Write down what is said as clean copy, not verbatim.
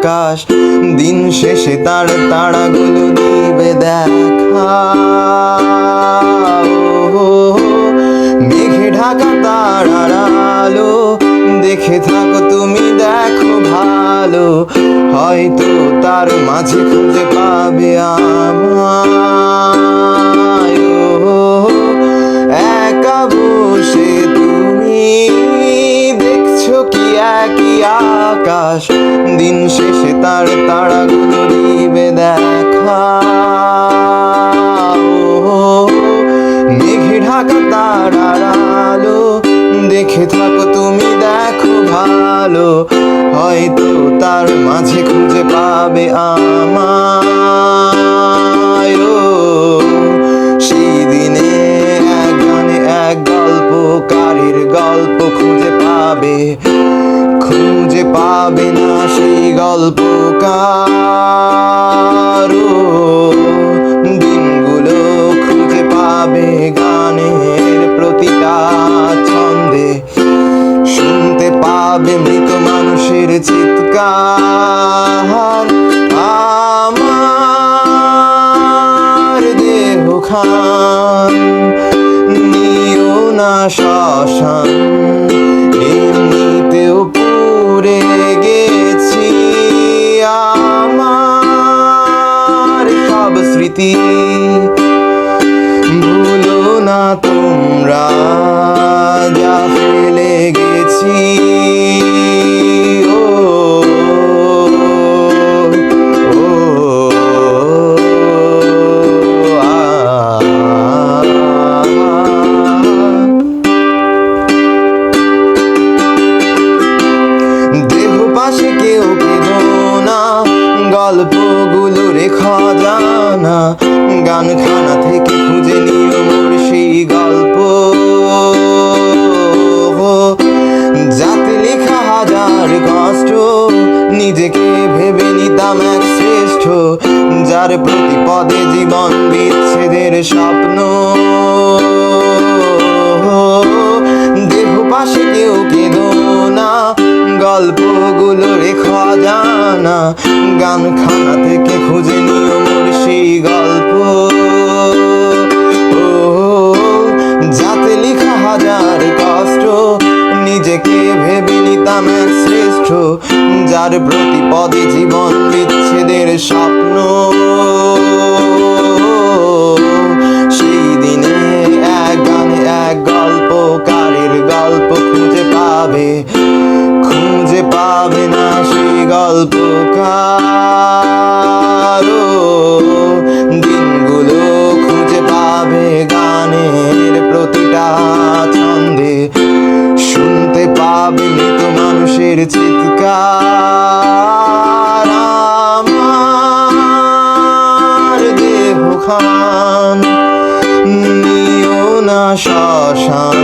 আকাশ, দিন শেষে তার তারাগুলো দিবে দেখা। মেঘে ঢাকা তারার আলো দেখে থাকো তুমি, দেখো ভালো, হয়তো তার মাঝে খুঁজে পাবে আমায়। একা বসে তুমি দেখছো কি একই আকাশ, দিন শেষে তার তারাগুলো দিবে দেখা। মেঘে ঢাকা তারার আলো দেখে থাকো তুমি, দেখো ভালো, হয়তো তার মাঝে খুঁজে পাবে আমায়। সেই দিনে এক গানে এক গল্পকারীর গল্প খুঁজে পাবে, খুঁজে পাবে না সেই গল্পকার। দিনগুলো খুঁজে পাবে গানের প্রতিটা ছন্দে, শুনতে পাবে মৃত মানুষের চিৎকার। আমার দেহ খান নিও না শ্মশান, এমনিতেও পুড়ে গেছি আমার সব স্মৃতি। ভুলো না তোমরা যা ফেলে গেছি। দেহ পাশে কেউ কেঁদো না, গল্পগুলো রেখা জানা, গানখানা থেকে খুঁজে নিও মোর সেই গল্প, যাতে লেখা হাজার কষ্ট, নিজেকে ভেবে নিতাম এক শ্রেষ্ঠ, যার প্রতি পদে জীবন বিচ্ছেদের স্বপ্ন। দেহ পাশে কেউ কেঁদো না, গল্পগুলো রেখা জানা, গানখানা থেকে খুঁজে নিও মোর সেই গল্প, যাতে লেখা হাজার কষ্ট, নিজেকে ভেবে নিতাম এক শ্রেষ্ঠ, যার প্রতি পদে জীবন বিচ্ছেদের স্বপ্ন। সেই দিনে এক গানে এক গল্পকারীর গল্প খুঁজে পাবে, খুঁজে পাবে না সেই গল্পকার। দিনগুলো খুঁজে পাবে গানের প্রতিটা ছন্দে, শুনতে পাবে মৃত মানুষের চিৎকার। আমার দেহ খান নিও না শ্মশান,